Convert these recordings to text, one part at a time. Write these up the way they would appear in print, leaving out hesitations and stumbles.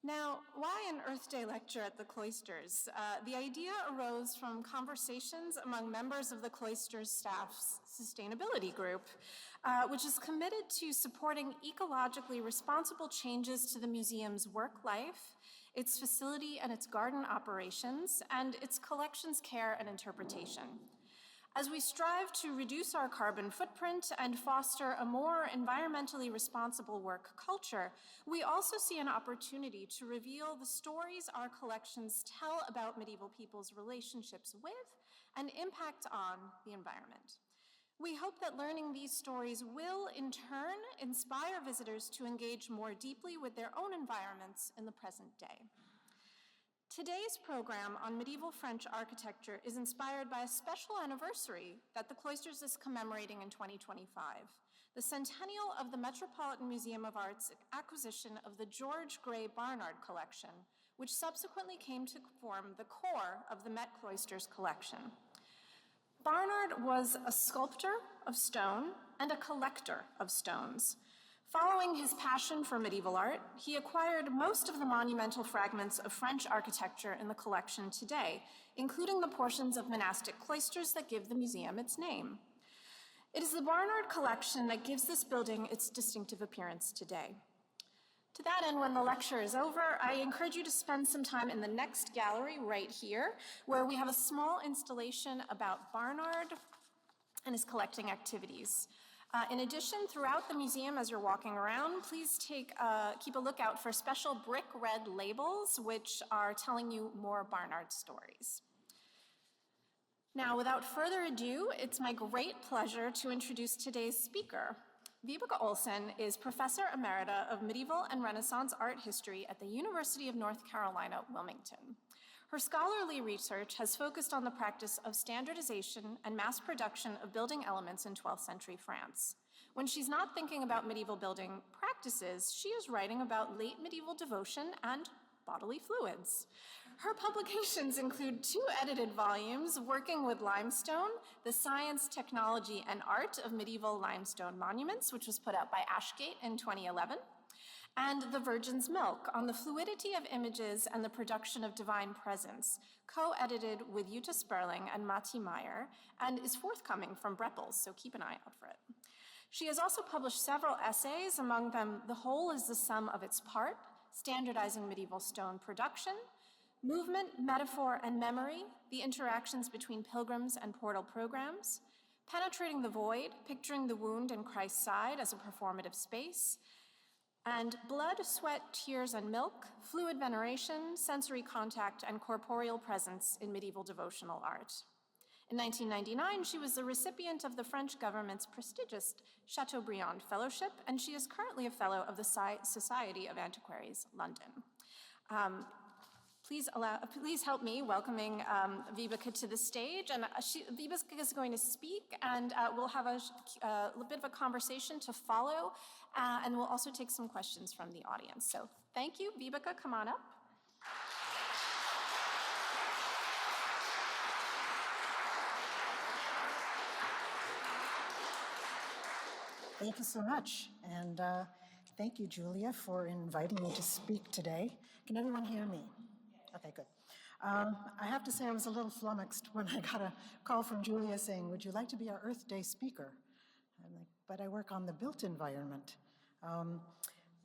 Now, why an Earth Day lecture at the Cloisters? The idea arose from conversations among members of the Cloisters staff's sustainability group, which is committed to supporting ecologically responsible changes to the museum's work life, its facility and its garden operations, and its collections care and interpretation. As we strive to reduce our carbon footprint and foster a more environmentally responsible work culture, we also see an opportunity to reveal the stories our collections tell about medieval people's relationships with and impact on the environment. We hope that learning these stories will, in turn, inspire visitors to engage more deeply with their own environments in the present day. Today's program on medieval French architecture is inspired by a special anniversary that the Cloisters is commemorating in 2025, the centennial of the Metropolitan Museum of Art's acquisition of the George Gray Barnard collection, which subsequently came to form the core of the Met Cloisters collection. Barnard was a sculptor of stone and a collector of stones. Following his passion for medieval art, he acquired most of the monumental fragments of French architecture in the collection today, including the portions of monastic cloisters that give the museum its name. It is the Barnard collection that gives this building its distinctive appearance today. To that end, when the lecture is over, I encourage you to spend some time in the next gallery right here, where we have a small installation about Barnard and his collecting activities. In addition, throughout the museum, as you're walking around, please keep a lookout for special brick red labels, which are telling you more Barnard stories. Now, without further ado, it's my great pleasure to introduce today's speaker. Vibeke Olson is Professor Emerita of Medieval and Renaissance Art History at the University of North Carolina, Wilmington. Her scholarly research has focused on the practice of standardization and mass production of building elements in 12th century France. When she's not thinking about medieval building practices, she is writing about late medieval devotion and bodily fluids. Her publications include 2 edited volumes working with limestone, The Science, Technology, and Art of Medieval Limestone Monuments, which was put out by Ashgate in 2011, and The Virgin's Milk, on the fluidity of images and the production of divine presence, co-edited with Jutta Sperling and Matti Meyer, and is forthcoming from Breppels, so keep an eye out for it. She has also published several essays, among them The Whole is the Sum of Its Part, Standardizing Medieval Stone Production, Movement, Metaphor, and Memory, The Interactions Between Pilgrims and Portal Programs, Penetrating the Void, Picturing the Wound in Christ's Side as a Performative Space, and Blood, Sweat, Tears, and Milk, Fluid Veneration, Sensory Contact, and Corporeal Presence in Medieval Devotional Art. In 1999, she was the recipient of the French government's prestigious Chateaubriand Fellowship, and she is currently a Fellow of the Society of Antiquaries, London. Please help me welcoming Vibeke to the stage. And Vibeke is going to speak, and we'll have a bit of a conversation to follow, and we'll also take some questions from the audience. So thank you. Vibeke, come on up. Thank you so much. And thank you, Julia, for inviting me to speak today. Can everyone hear me? Okay, good. I have to say I was a little flummoxed when I got a call from Julia saying, would you like to be our Earth Day speaker? I'm like, but I work on the built environment. And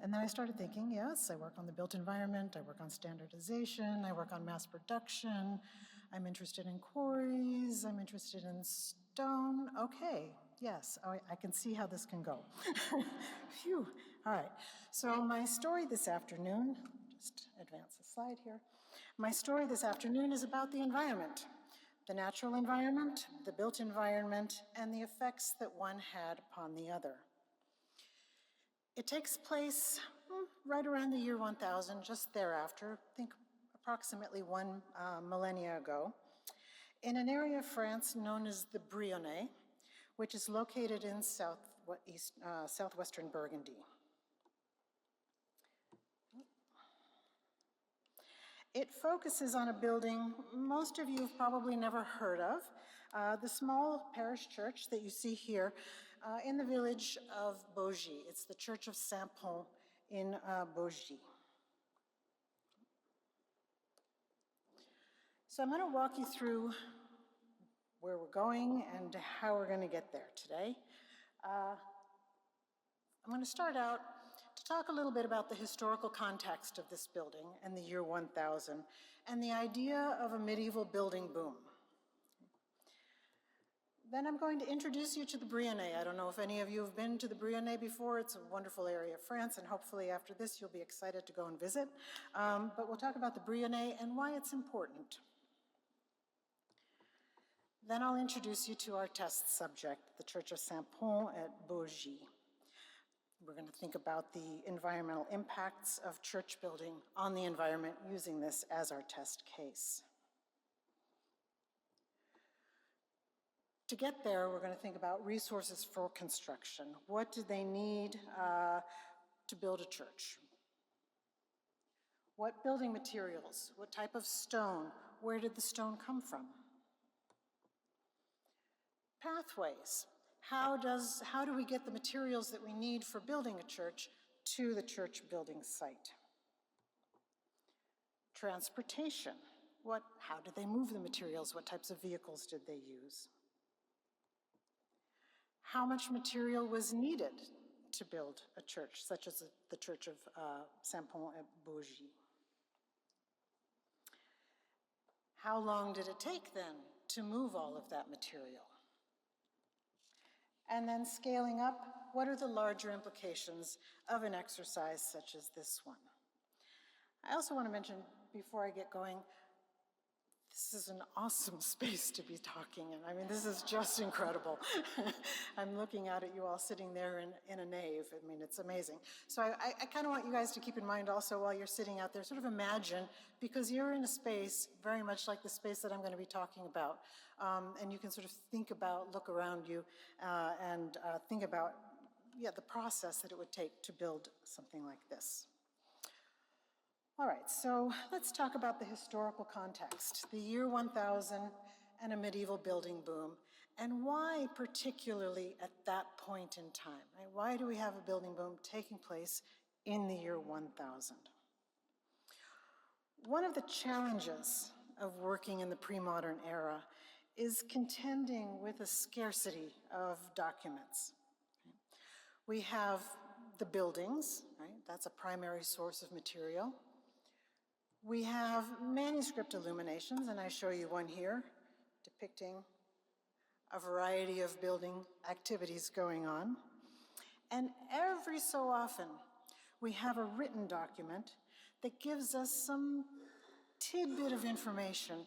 then I started thinking, yes, I work on the built environment, I work on standardization, I work on mass production, I'm interested in quarries, I'm interested in stone. Okay, yes, I can see how this can go. Phew, all right. So my story this afternoon, just advance the slide here. My story this afternoon is about the environment, the natural environment, the built environment, and the effects that one had upon the other. It takes place right around the year 1000, just thereafter, I think approximately 1 millennia ago, in an area of France known as the Brionnais, which is located in southwestern Burgundy. It focuses on a building most of you have probably never heard of, the small parish church that you see here in the village of Baugy. It's the Church of Saint Pons in Baugy. So I'm going to walk you through where we're going and how we're going to get there today. I'm going to start out to talk a little bit about the historical context of this building and the year 1000 and the idea of a medieval building boom. Then I'm going to introduce you to the Brionnais. I don't know if any of you have been to the Brionnais before. It's a wonderful area of France, and hopefully after this you'll be excited to go and visit. But we'll talk about the Brionnais and why it's important. Then I'll introduce you to our test subject, the Church of Saint Pons at Baugy. We're going to think about the environmental impacts of church building on the environment using this as our test case. To get there, we're going to think about resources for construction. What did they need to build a church? What building materials? What type of stone? Where did the stone come from? Pathways. How do we get the materials that we need for building a church to the church building site? Transportation. How did they move the materials? What types of vehicles did they use? How much material was needed to build a church, such as the Church of Saint Pons at Baugy? How long did it take then to move all of that material? And then scaling up, what are the larger implications of an exercise such as this one? I also want to mention, before I get going, this is an awesome space to be talking in. I mean, this is just incredible. I'm looking out at you all sitting there in a nave. I mean, it's amazing. So I kind of want you guys to keep in mind also while you're sitting out there, sort of imagine, because you're in a space very much like the space that I'm going to be talking about. And you can sort of think about, look around you, and think about, the process that it would take to build something like this. All right, so let's talk about the historical context, the year 1000 and a medieval building boom, and why particularly at that point in time, right? Why do we have a building boom taking place in the year 1000? One of the challenges of working in the pre-modern era is contending with a scarcity of documents. We have the buildings, right? That's a primary source of material. We have manuscript illuminations, and I show you one here depicting a variety of building activities going on. And every so often, we have a written document that gives us some tidbit of information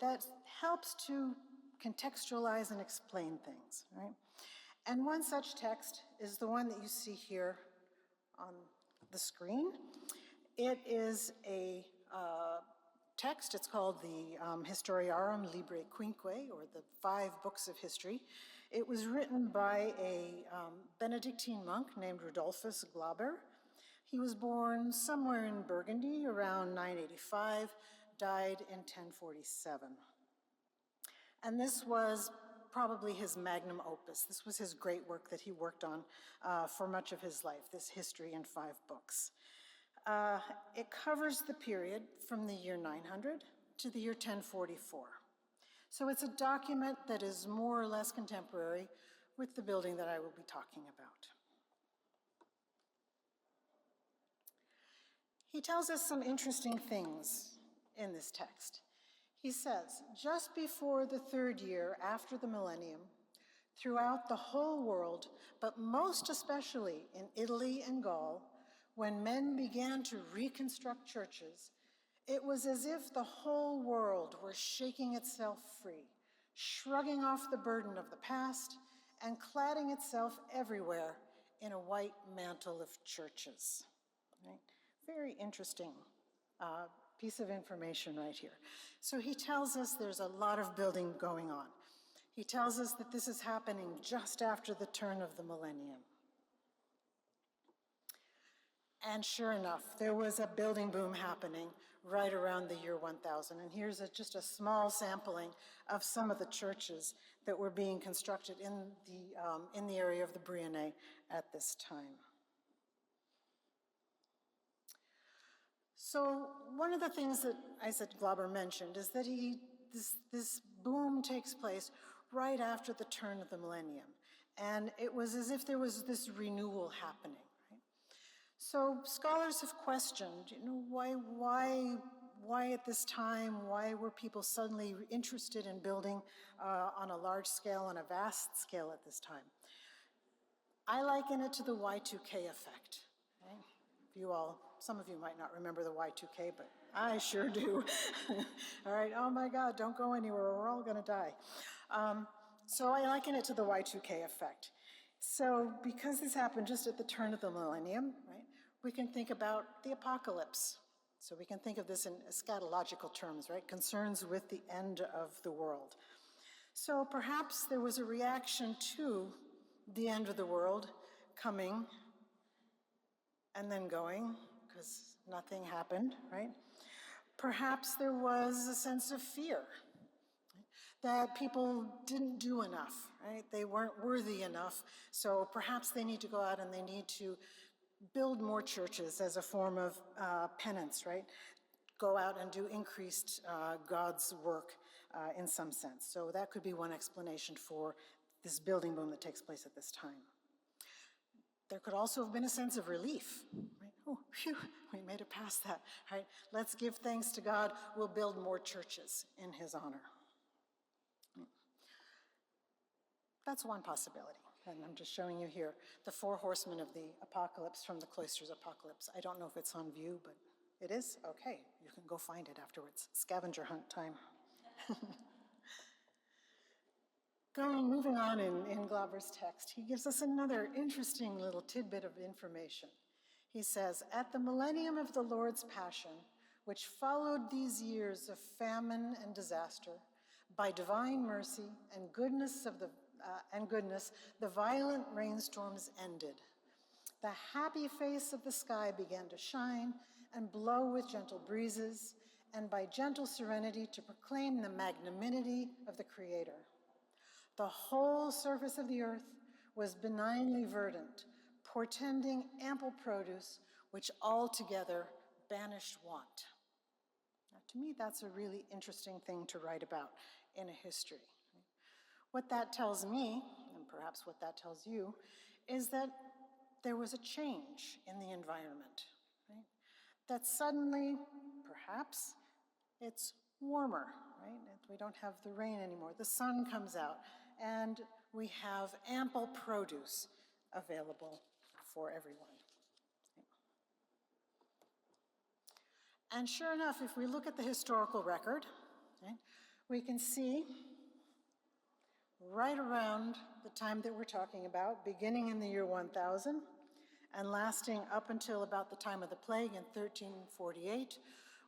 that helps to contextualize and explain things, right? And one such text is the one that you see here on the screen. It is a text. It's called the Historiarum Libre Quinque, or the 5 books of history. It was written by a Benedictine monk named Rudolphus Glauber. He was born somewhere in Burgundy around 985, died in 1047. And this was probably his magnum opus. This was his great work that he worked on for much of his life, this history in 5 books. It covers the period from the year 900 to the year 1044. So it's a document that is more or less contemporary with the building that I will be talking about. He tells us some interesting things in this text. He says, just before the 3rd year after the millennium, throughout the whole world, but most especially in Italy and Gaul, when men began to reconstruct churches, it was as if the whole world were shaking itself free, shrugging off the burden of the past and cladding itself everywhere in a white mantle of churches. Right? Very interesting piece of information right here. So he tells us there's a lot of building going on. He tells us that this is happening just after the turn of the millennium. And sure enough, there was a building boom happening right around the year 1000. And here's just a small sampling of some of the churches that were being constructed in the area of the Brionnais at this time. So one of the things that Isaac Glauber mentioned is that this boom takes place right after the turn of the millennium. And it was as if there was this renewal happening. Right? So scholars have questioned, why at this time, why were people suddenly interested in building on a large scale, on a vast scale at this time? I liken it to the Y2K effect. Okay? Some of you might not remember the Y2K, but I sure do. All right, oh my God, don't go anywhere, we're all gonna die. So I liken it to the Y2K effect. So because this happened just at the turn of the millennium, right, we can think about the apocalypse. So we can think of this in eschatological terms, right? Concerns with the end of the world. So perhaps there was a reaction to the end of the world coming and then going, because nothing happened, right? Perhaps there was a sense of fear that people didn't do enough, right? They weren't worthy enough, so perhaps they need to go out and they need to build more churches as a form of penance, right? Go out and do increased God's work in some sense. So that could be one explanation for this building boom that takes place at this time. There could also have been a sense of relief, right? Oh, phew, we made it past that, right? Let's give thanks to God, we'll build more churches in his honor. That's one possibility, and I'm just showing you here the 4 horsemen of the apocalypse from the Cloisters apocalypse. I don't know if it's on view, but it is? Okay, you can go find it afterwards. Scavenger hunt time. Moving on in Glauber's text, he gives us another interesting little tidbit of information. He says, at the millennium of the Lord's Passion, which followed these years of famine and disaster, by divine mercy and goodness, the violent rainstorms ended. The happy face of the sky began to shine and blow with gentle breezes, and by gentle serenity to proclaim the magnanimity of the Creator. The whole surface of the earth was benignly verdant, portending ample produce, which altogether banished want. Now, to me, that's a really interesting thing to write about in a history. What that tells me, and perhaps what that tells you, is that there was a change in the environment, right? That suddenly, perhaps, it's warmer, right? We don't have the rain anymore. The sun comes out, and we have ample produce available for everyone. And sure enough, if we look at the historical record, right, we can see right around the time that we're talking about, beginning in the year 1000 and lasting up until about the time of the plague in 1348,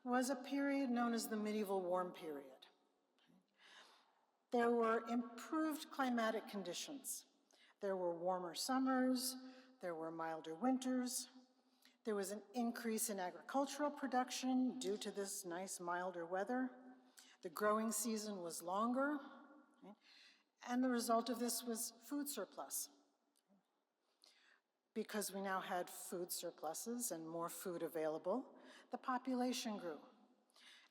was a period known as the medieval warm period. There were improved climatic conditions. There were warmer summers, there were milder winters, there was an increase in agricultural production due to this nice milder weather. The growing season was longer, right? And the result of this was food surplus. Because we now had food surpluses and more food available, the population grew.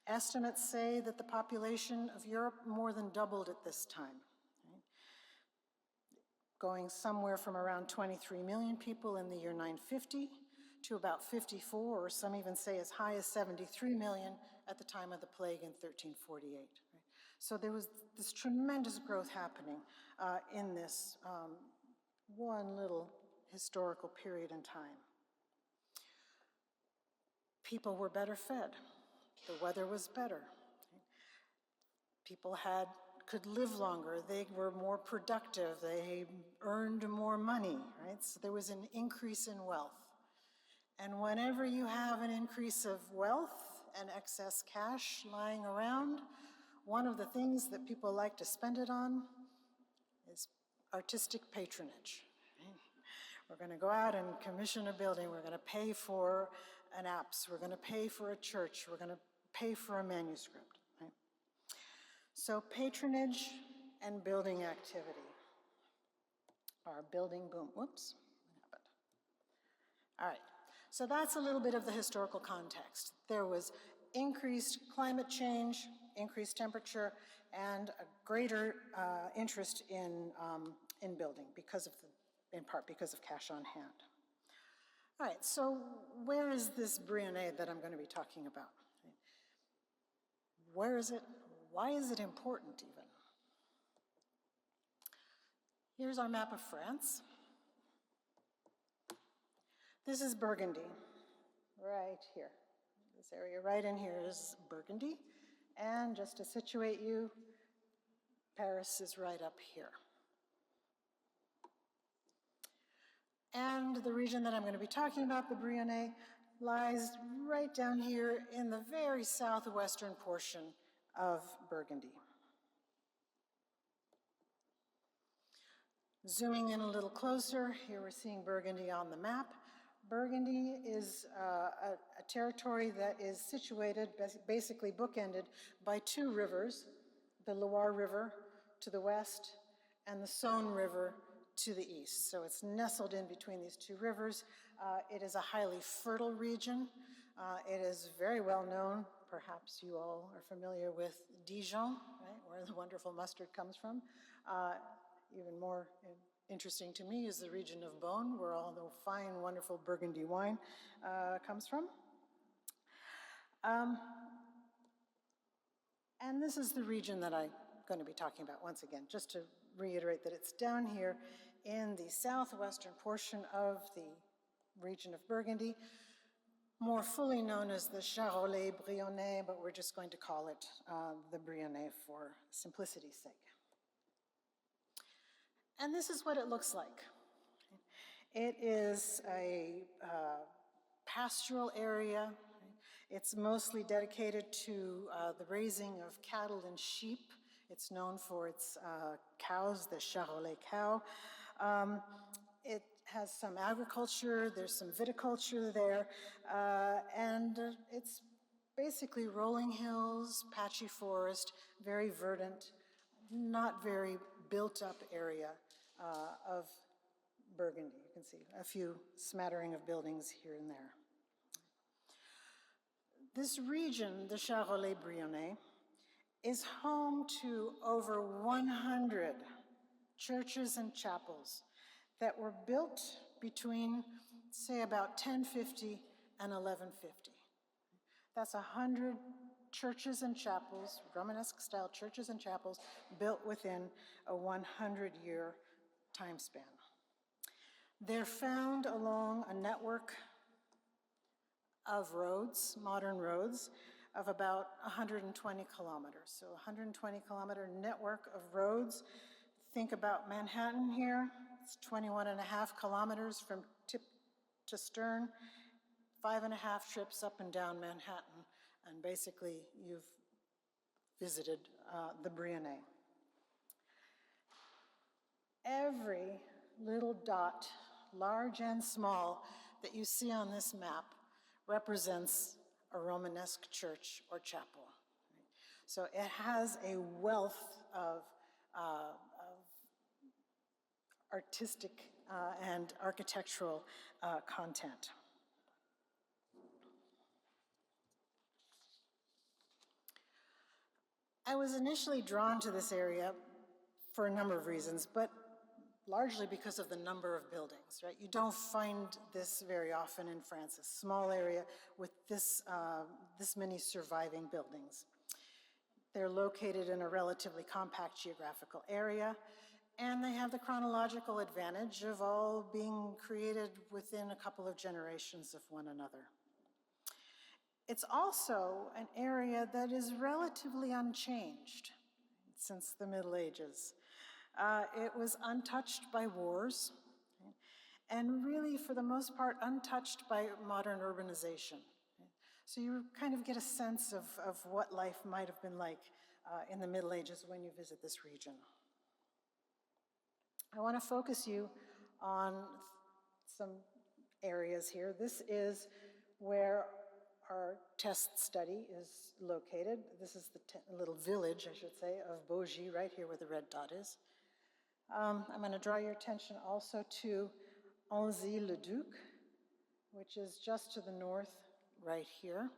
Estimates say that the population of Europe more than doubled at this time, right? Going somewhere from around 23 million people in the year 950 to about 54, or some even say as high as 73 million at the time of the plague in 1348. Right? So there was this tremendous growth happening in this one little historical period in time. People were better fed. The weather was better. People could live longer. They were more productive. They earned more money, right? So there was an increase in wealth. And whenever you have an increase of wealth and excess cash lying around, one of the things that people like to spend it on is artistic patronage. We're going to go out and commission a building. We're going to pay for an apse. We're going to pay for a church. We're going to pay for a manuscript. Right? So patronage and building activity. Our building boom. Whoops, what happened? All right. So that's a little bit of the historical context. There was increased climate change, increased temperature, and a greater interest in building in part because of cash on hand. All right, so where is this Brionnais that I'm going to be talking about? Where is it? Why is it important even? Here's our map of France. This is Burgundy, right here. This area right in here is Burgundy. And just to situate you, Paris is right up here. And the region that I'm going to be talking about, the Brionnais, lies right down here in the very southwestern portion of Burgundy. Zooming in a little closer, here we're seeing Burgundy on the map. Burgundy is a territory that is situated, basically bookended, by two rivers, the Loire River to the west and the Saône River to the east. So it's nestled in between these two rivers. It is a highly fertile region. It is very well known. Perhaps you all are familiar with Dijon, right, where the wonderful mustard comes from. Even more interesting to me is the region of Beaune, where all the fine, wonderful Burgundy wine comes from. And this is the region that I'm going to be talking about once again, just to reiterate that it's down here in the southwestern portion of the region of Burgundy, more fully known as the Charolais Brionnais, but we're just going to call it the Brionnais for simplicity's sake. And this is what it looks like. It is a pastoral area. It's mostly dedicated to the raising of cattle and sheep. It's known for its cows, the Charolais cow. It has some agriculture, there's some viticulture there, and it's basically rolling hills, patchy forest, very verdant, not very built up area of Burgundy. You can see a few smattering of buildings here and there. This region, the Charolais Brionnais, is home to over 100 churches and chapels that were built between, say, about 1050 and 1150. That's 100 churches and chapels, Romanesque-style churches and chapels, built within a 100-year time span. They're found along a network of roads, modern roads, of about 120 kilometers. So 120-kilometer network of roads. Think about Manhattan here. It's 21 and a half kilometers from tip to stern, 5.5 trips up and down Manhattan, and basically you've visited the Brionnais. Every little dot, large and small, that you see on this map represents a Romanesque church or chapel. So it has a wealth of artistic and architectural content. I was initially drawn to this area for a number of reasons, but largely because of the number of buildings, right? You don't find this very often in France, a small area with this many surviving buildings. They're located in a relatively compact geographical area, and they have the chronological advantage of all being created within a couple of generations of one another. It's also an area that is relatively unchanged since the Middle Ages. It was untouched by wars, and really, for the most part, untouched by modern urbanization. So you kind of get a sense of what life might have been like in the Middle Ages when you visit this region. I want to focus you on some areas here. This is where our test study is located. This is the little village, I should say, of Baugy, right here where the red dot is. I'm going to draw your attention also to Anzy-le-Duc, which is just to the north right here,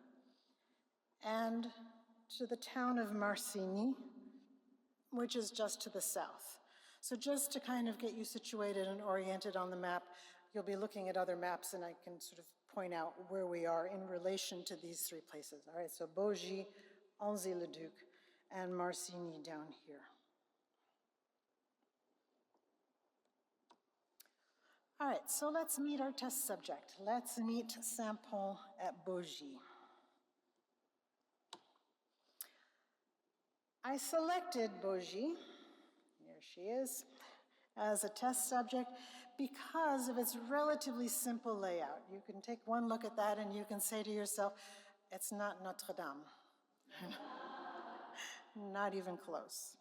and to the town of Marcigny, which is just to the south. So just to kind of get you situated and oriented on the map, you'll be looking at other maps and I can sort of point out where we are in relation to these three places. All right, so Baugy, Anzy-le-Duc, and Marcigny down here. All right, so let's meet our test subject. Let's meet Saint Pons at Baugy. I selected Baugy, here she is, as a test subject because of its relatively simple layout. You can take one look at that and you can say to yourself, it's not Notre Dame. Not even close.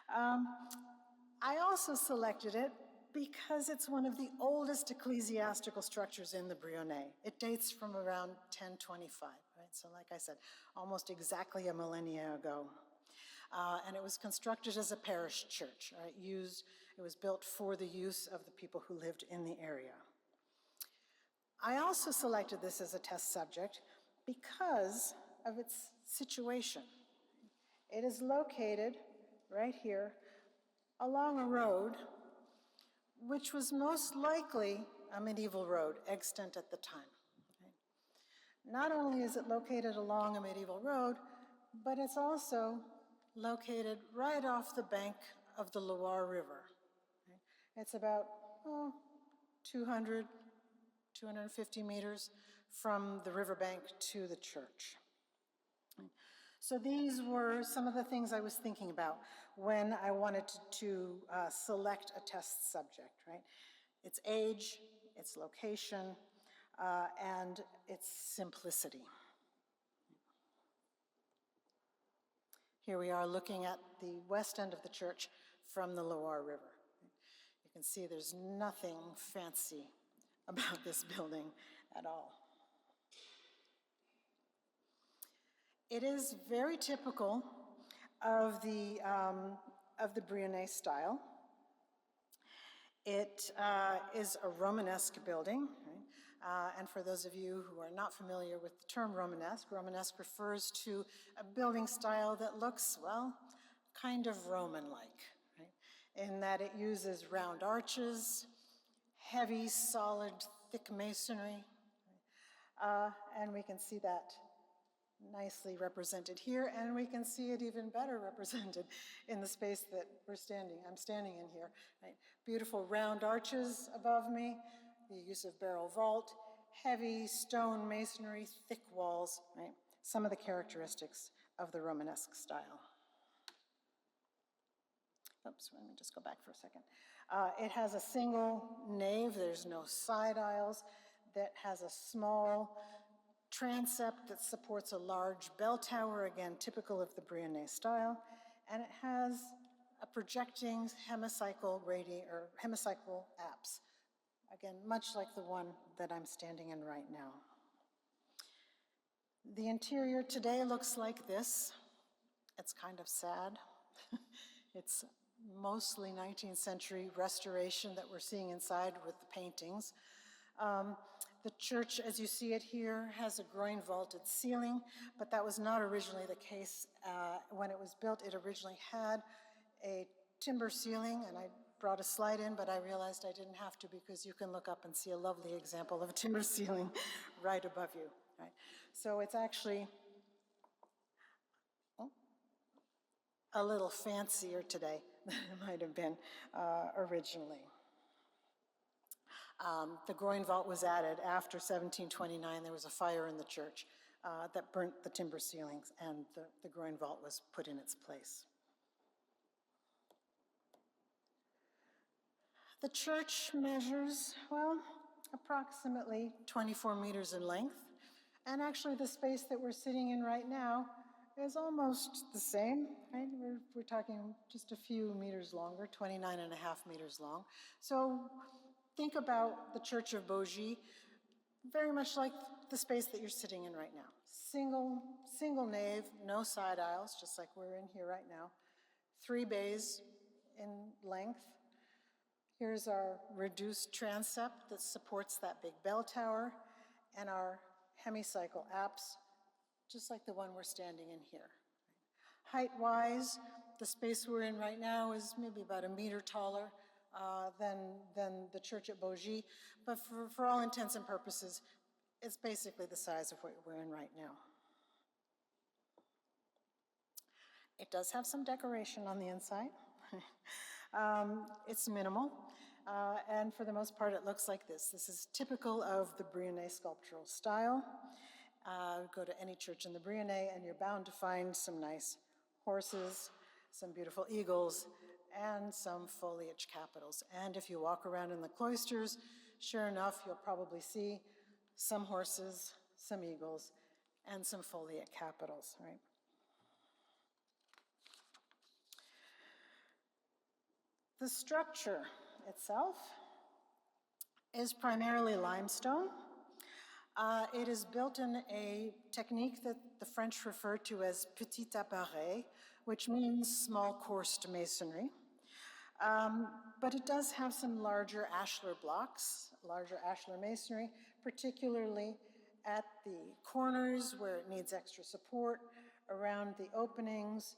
I also selected it because it's one of the oldest ecclesiastical structures in the Brionnais. It dates from around 1025, right? So like I said, almost exactly a millennia ago. And it was constructed as a parish church, right? It was built for the use of the people who lived in the area. I also selected this as a test subject because of its situation. It is located right here along a road which was most likely a medieval road, extant at the time. Okay? Not only is it located along a medieval road, but it's also located right off the bank of the Loire River. Okay? It's about 200, 250 meters from the riverbank to the church. So these were some of the things I was thinking about when I wanted to select a test subject, right? Its age, its location, and its simplicity. Here we are looking at the west end of the church from the Loire River. You can see there's nothing fancy about this building at all. It is very typical of the Brionnais style. It is a Romanesque building, right? And for those of you who are not familiar with the term Romanesque, Romanesque refers to a building style that looks, well, kind of Roman-like, right? In that it uses round arches, heavy, solid, thick masonry, and we can see that nicely represented here, and we can see it even better represented in the space that I'm standing in here. Right? Beautiful round arches above me, the use of barrel vault, heavy stone masonry, thick walls, right? Some of the characteristics of the Romanesque style. Oops, let me just go back for a second. It has a single nave, there's no side aisles, that has a small transept that supports a large bell tower, again, typical of the Brionnais style, and it has a projecting hemicycle apse, again, much like the one that I'm standing in right now. The interior today looks like this. It's kind of sad. It's mostly 19th century restoration that we're seeing inside with the paintings. The church, as you see it here, has a groin vaulted ceiling, but that was not originally the case. When it was built, it originally had a timber ceiling, and I brought a slide in, but I realized I didn't have to because you can look up and see a lovely example of a timber ceiling right above you. Right? So it's actually a little fancier today than it might have been originally. The groin vault was added after 1729. There was a fire in the church that burnt the timber ceilings, and the groin vault was put in its place. The church measures, well, approximately 24 meters in length, and actually the space that we're sitting in right now is almost the same, right? We're talking just a few meters longer, 29 and a half meters long. So think about the Church of Baugy, very much like the space that you're sitting in right now. Single nave, no side aisles, just like we're in here right now. 3 bays in length. Here's our reduced transept that supports that big bell tower, and our hemicycle apse, just like the one we're standing in here. Height-wise, the space we're in right now is maybe about 1 meter taller than the church at Baugy, but for all intents and purposes, it's basically the size of what we're in right now. It does have some decoration on the inside. It's minimal, and for the most part, it looks like this. This is typical of the Brionnais sculptural style. Go to any church in the Brionnais, and you're bound to find some nice horses, some beautiful eagles, and some foliage capitals. And if you walk around in the cloisters, sure enough, you'll probably see some horses, some eagles, and some foliate capitals, right? The structure itself is primarily limestone. It is built in a technique that the French refer to as petit appareil, which means small coursed masonry. But it does have some larger ashlar blocks, larger ashlar masonry, particularly at the corners where it needs extra support, around the openings,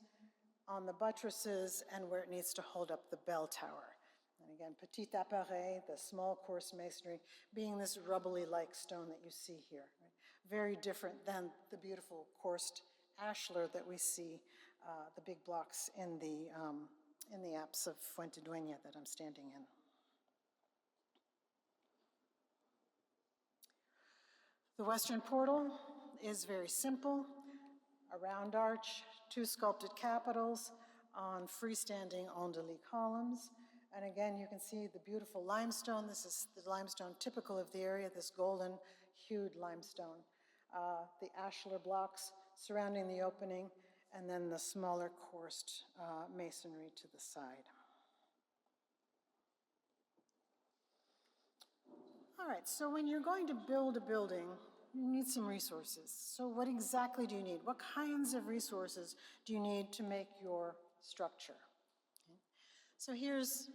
on the buttresses, and where it needs to hold up the bell tower. And again, petit appareil, the small coarse masonry, being this rubbly-like stone that you see here. Right? Very different than the beautiful coursed ashlar that we see, the big blocks in the apse of Fuente Dueña that I'm standing in. The western portal is very simple, a round arch, 2 sculpted capitals on freestanding en-delete columns. And again, you can see the beautiful limestone. This is the limestone typical of the area, this golden hued limestone. The ashlar blocks surrounding the opening, and then the smaller coursed masonry to the side. All right, so when you're going to build a building, you need some resources. So what exactly do you need? What kinds of resources do you need to make your structure? Okay. So here's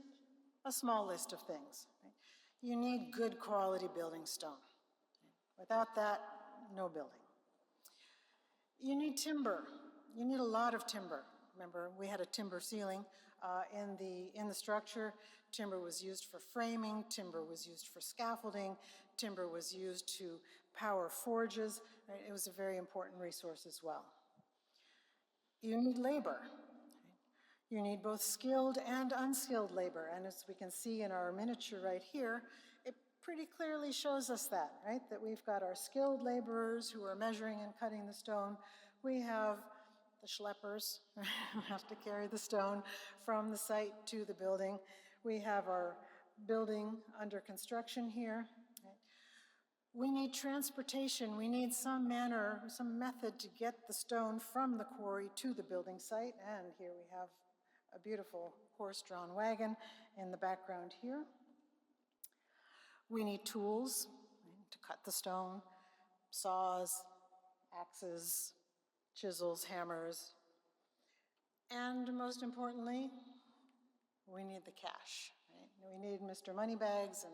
a small list of things. Right? You need good quality building stone. Without that, no building. You need timber. You need a lot of timber. Remember, we had a timber ceiling in the structure. Timber was used for framing, timber was used for scaffolding, timber was used to power forges. Right? It was a very important resource as well. You need labor. You need both skilled and unskilled labor, and as we can see in our miniature right here, it pretty clearly shows us that, right? That we've got our skilled laborers who are measuring and cutting the stone. We have the schleppers who have to carry the stone from the site to the building. We have our building under construction here. We need transportation. We need some manner, some method to get the stone from the quarry to the building site. And here we have a beautiful horse-drawn wagon in the background here. We need tools to cut the stone, saws, axes, chisels, hammers. And most importantly, we need the cash. Right? We need Mr. Moneybags, and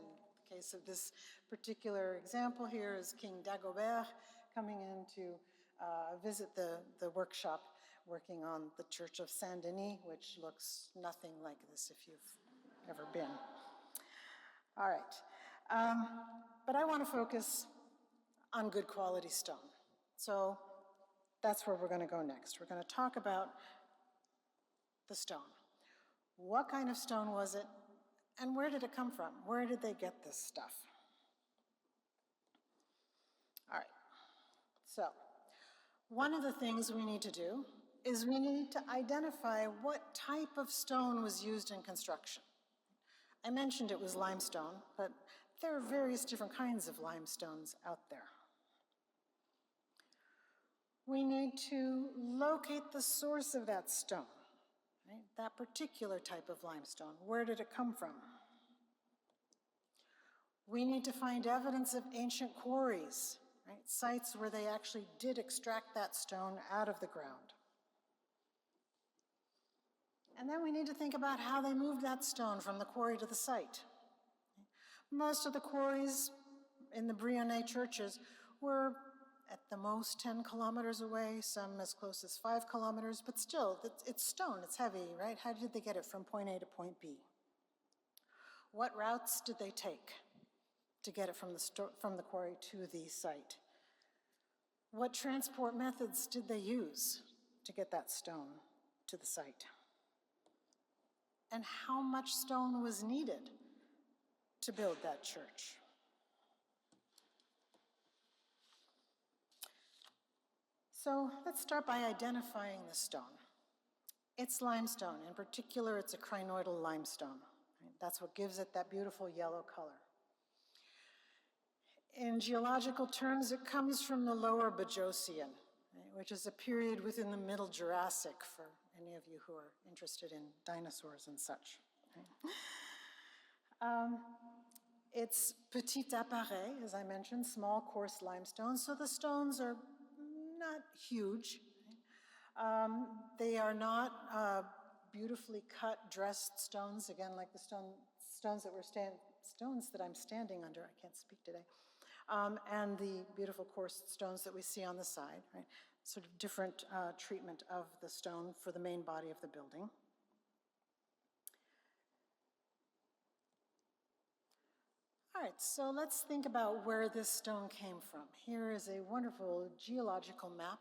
the case of this particular example here is King Dagobert coming in to visit the workshop working on the Church of Saint Denis, which looks nothing like this if you've ever been. All right, but I want to focus on good quality stone. So that's where we're going to go next. We're going to talk about the stone. What kind of stone was it, and where did it come from? Where did they get this stuff? All right, so one of the things we need to do is we need to identify what type of stone was used in construction. I mentioned it was limestone, but there are various different kinds of limestones out there. We need to locate the source of that stone, right? That particular type of limestone. Where did it come from? We need to find evidence of ancient quarries, right? Sites where they actually did extract that stone out of the ground. And then we need to think about how they moved that stone from the quarry to the site. Most of the quarries in the Brionnais churches were at the most 10 kilometers away, some as close as 5 kilometers, but still, it's stone, it's heavy, right? How did they get it from point A to point B? What routes did they take to get it from the quarry to the site? What transport methods did they use to get that stone to the site? And how much stone was needed to build that church? So let's start by identifying the stone. It's limestone. In particular, it's a crinoidal limestone. That's what gives it that beautiful yellow color. In geological terms, it comes from the lower Bajocian, which is a period within the Middle Jurassic for any of you who are interested in dinosaurs and such. It's petit appareil, as I mentioned, small, coarse limestone, so the stones are not huge. They are not beautifully cut, dressed stones, again, like the stones that I'm standing under, I can't speak today, and the beautiful coarse stones that we see on the side, right? Sort of different treatment of the stone for the main body of the building. All right, so let's think about where this stone came from. Here is a wonderful geological map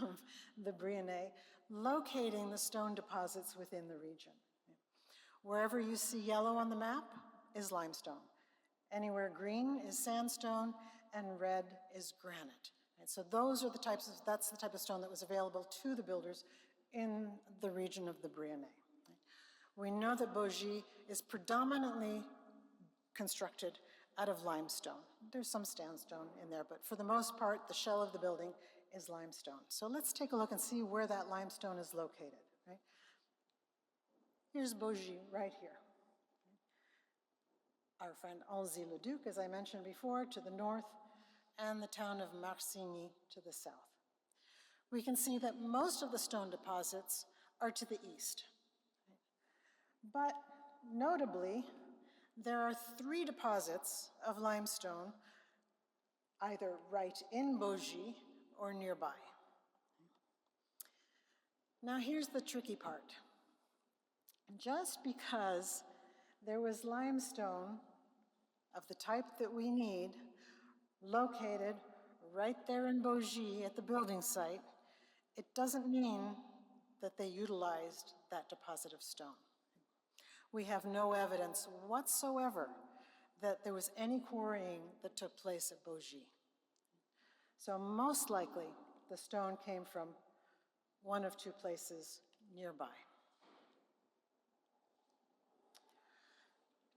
of the Brionnais, locating the stone deposits within the region. Wherever you see yellow on the map is limestone. Anywhere green is sandstone, and red is granite. Right, so that's the type of stone that was available to the builders in the region of the Brionnais. We know that Baugy is predominantly constructed out of limestone. There's some sandstone in there, but for the most part, the shell of the building is limestone. So let's take a look and see where that limestone is located. Right? Here's Baugy right here. Our friend Anzy-le-Duc, as I mentioned before, to the north, and the town of Marcigny to the south. We can see that most of the stone deposits are to the east. But notably, there are 3 deposits of limestone either right in Baugy or nearby. Now here's the tricky part. Just because there was limestone of the type that we need located right there in Baugy at the building site, it doesn't mean that they utilized that deposit of stone. We have no evidence whatsoever that there was any quarrying that took place at Baugy. So most likely, the stone came from one of 2 places nearby.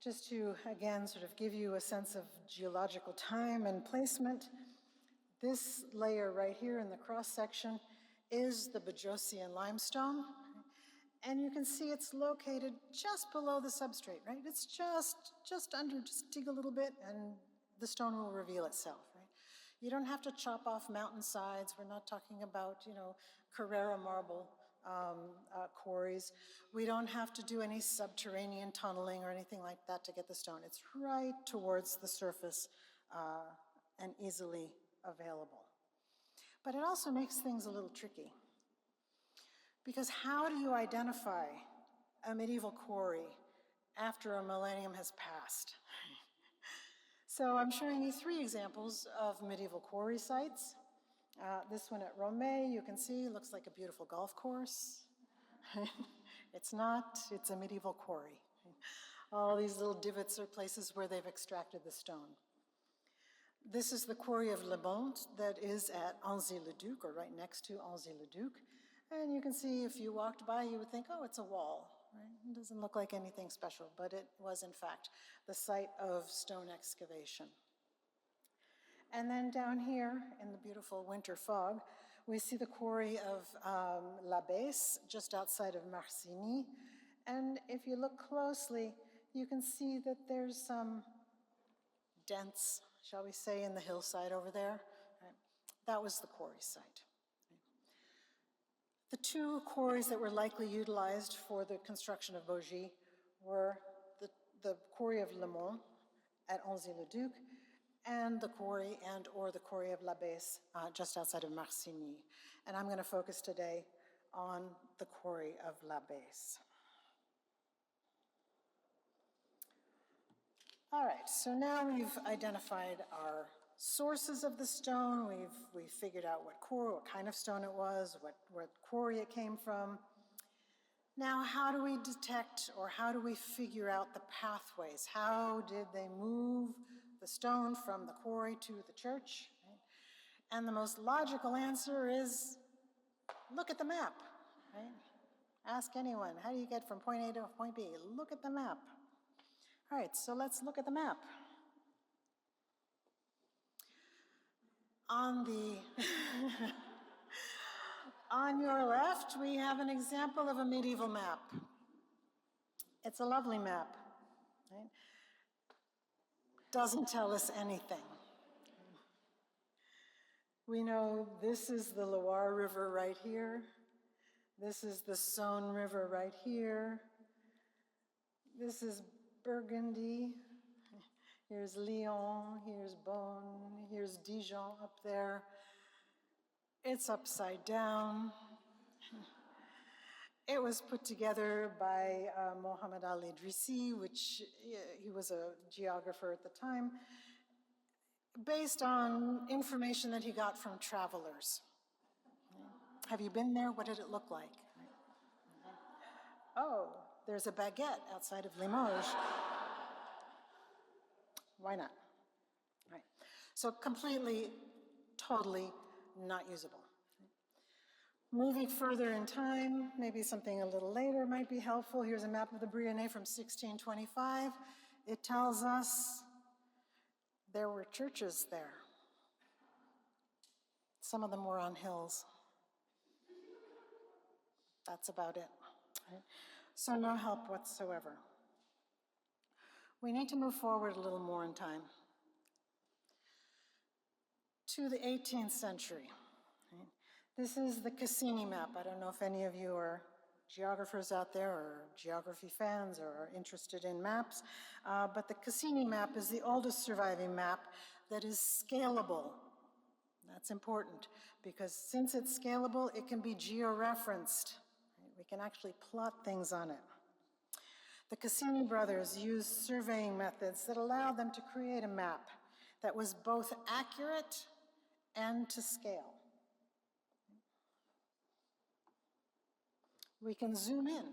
Just to, again, sort of give you a sense of geological time and placement, this layer right here in the cross-section is the Bajocian limestone. And you can see it's located just below the substrate, right? It's just under, just dig a little bit and the stone will reveal itself, right? You don't have to chop off mountainsides. We're not talking about, Carrara marble quarries. We don't have to do any subterranean tunneling or anything like that to get the stone. It's right towards the surface and easily available. But it also makes things a little tricky. Because how do you identify a medieval quarry after a millennium has passed? So I'm showing you 3 examples of medieval quarry sites. This one at Romay, you can see, looks like a beautiful golf course. It's not, it's a medieval quarry. All these little divots are places where they've extracted the stone. This is the quarry of Le Bont that is at Anzy-le-Duc, or right next to Anzy-le-Duc. And you can see if you walked by, you would think, oh, it's a wall, right? It doesn't look like anything special, but it was, in fact, the site of stone excavation. And then down here in the beautiful winter fog, we see the quarry of La Baisse, just outside of Marcigny. And if you look closely, you can see that there's some dents, shall we say, in the hillside over there. Right? That was the quarry site. The two quarries that were likely utilized for the construction of Baugy were the quarry of Le Mont at Anzy-le-Duc and the quarry or the quarry of La Baisse just outside of Marcigny. And I'm going to focus today on the quarry of La Baisse. All right, so now we've identified our sources of the stone. We've figured out what kind of stone it was, what quarry it came from. Now, how do we detect or how do we figure out the pathways? How did they move the stone from the quarry to the church? And the most logical answer is look at the map, right? Ask anyone, how do you get from point A to point B? Look at the map. All right, so let's look at the map. On your left, we have an example of a medieval map. It's a lovely map, right? Doesn't tell us anything. We know this is the Loire River right here. This is the Saône River right here. This is Burgundy. Here's Lyon, here's Beaune, here's Dijon up there. It's upside down. It was put together by Mohammed al-Idrisi, which he was a geographer at the time, based on information that he got from travelers. Have you been there? What did it look like? Oh, there's a baguette outside of Limoges. Why not? Right. So completely, totally not usable. Moving further in time, maybe something a little later might be helpful. Here's a map of the Brionnais from 1625. It tells us there were churches there. Some of them were on hills. That's about it. Right? So no help whatsoever. We need to move forward a little more in time to the 18th century. Right? This is the Cassini map. I don't know if any of you are geographers out there or geography fans or are interested in maps, but the Cassini map is the oldest surviving map that is scalable. That's important because since it's scalable, it can be georeferenced. Right? We can actually plot things on it. The Cassini brothers used surveying methods that allowed them to create a map that was both accurate and to scale. We can zoom in.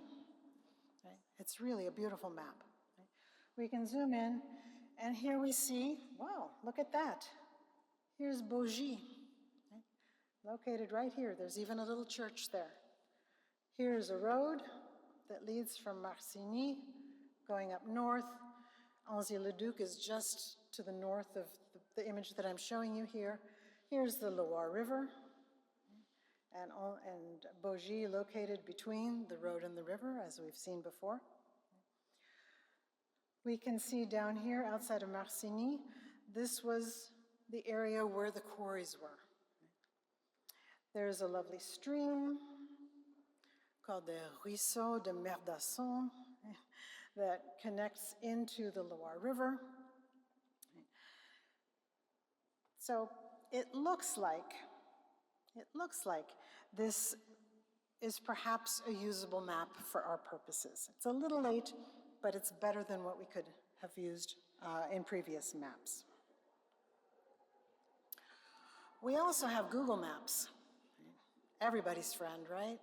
Right? It's really a beautiful map. Right? We can zoom in, and here we see, wow, look at that. Here's Baugy, right? Located right here. There's even a little church there. Here's a road that leads from Marcigny going up north. Anzy-le-Duc is just to the north of the image that I'm showing you here. Here's the Loire River, and Baugy located between the road and the river, as we've seen before. We can see down here outside of Marcigny, this was the area where the quarries were. There's a lovely stream called the Ruisseau de Merdasson that connects into the Loire River. So it looks like this is perhaps a usable map for our purposes. It's a little late, but it's better than what we could have used in previous maps. We also have Google Maps. Everybody's friend, right?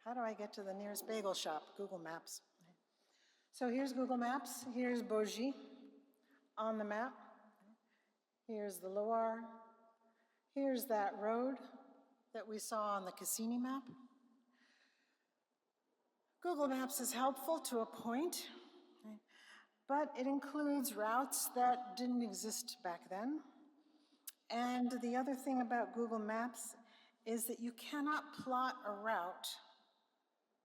How do I get to the nearest bagel shop? Google Maps. So here's Google Maps. Here's Baugy on the map. Here's the Loire. Here's that road that we saw on the Cassini map. Google Maps is helpful to a point, but it includes routes that didn't exist back then. And the other thing about Google Maps is that you cannot plot a route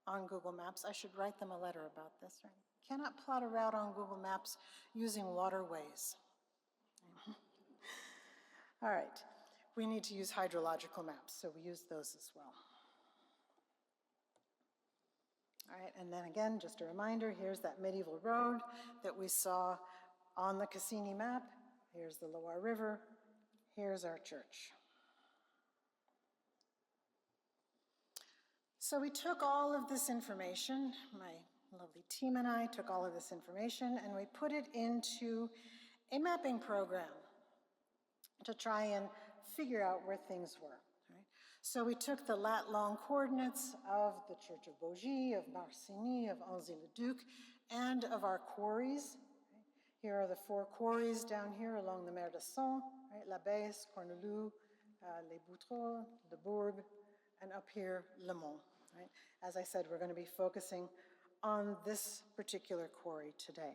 on Google Maps. I should write them a letter about this, right? You cannot plot a route on Google Maps using waterways. All right, we need to use hydrological maps, so we use those as well. All right, and then again, just a reminder, here's that medieval road that we saw on the Cassini map. Here's the Loire River. Here's our church. So we took all of this information, my lovely team and I took all of this information, and we put it into a mapping program to try and figure out where things were. Right? So we took the lat-long coordinates of the Church of Baugy, of Marcigny, of Anzy-le-Duc, and of our quarries. Right? Here are the 4 quarries down here along the Mer de Saône, right? La Baisse, Cornelou, Les Boutreaux, the Bourg, and up here, Le Mont. Right? As I said, we're going to be focusing on this particular quarry today.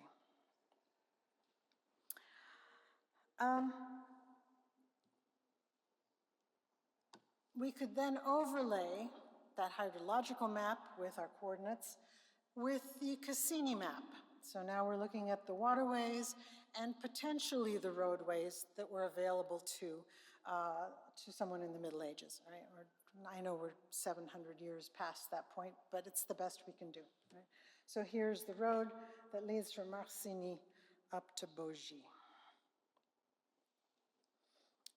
We could then overlay that hydrological map with our coordinates with the Cassini map. So now we're looking at the waterways and potentially the roadways that were available to someone in the Middle Ages, right? Or, I know we're 700 years past that point, but it's the best we can do, right? So here's the road that leads from Marcigny up to Baugy.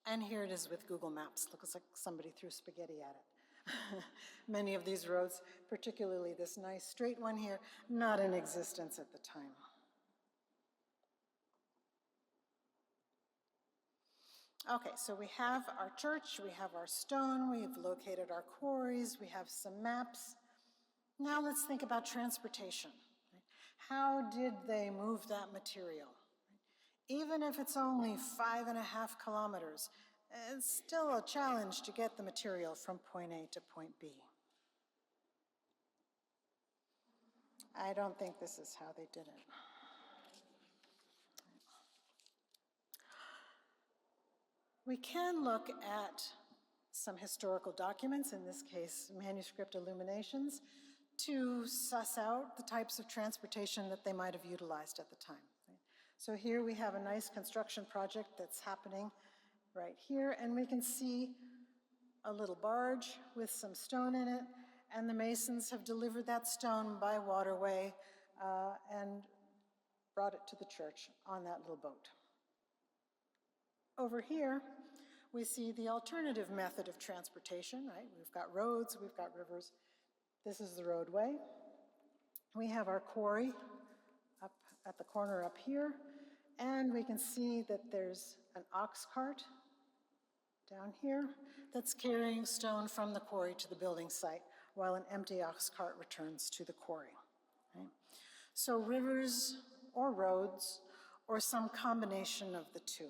And here it is with Google Maps. Looks like somebody threw spaghetti at it. Many of these roads, particularly this nice straight one here, not in existence at the time. Okay, so we have our church, we have our stone, we've located our quarries, we have some maps. Now let's think about transportation. How did they move that material? Even if it's only 5.5 kilometers, it's still a challenge to get the material from point A to point B. I don't think this is how they did it. We can look at some historical documents, in this case, manuscript illuminations, to suss out the types of transportation that they might have utilized at the time. Right? So here we have a nice construction project that's happening right here, and we can see a little barge with some stone in it, and the masons have delivered that stone by waterway and brought it to the church on that little boat. Over here, we see the alternative method of transportation, right? We've got roads, we've got rivers. This is the roadway. We have our quarry up at the corner up here, and we can see that there's an ox cart down here that's carrying stone from the quarry to the building site, while an empty ox cart returns to the quarry. Right? So rivers or roads or some combination of the two.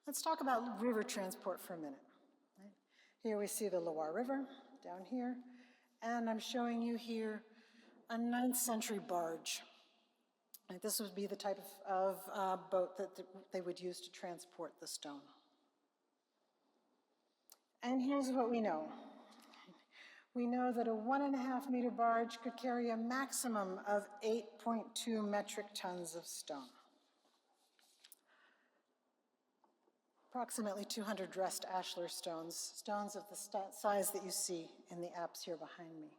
Let's talk about river transport for a minute. Right? Here we see the Loire River down here, and I'm showing you here a 9th century barge. Like this would be the type of boat that they would use to transport the stone. And here's what we know. We know that a 1.5 meter barge could carry a maximum of 8.2 metric tons of stone. Approximately 200 dressed ashlar stones, stones of the size that you see in the apse here behind me.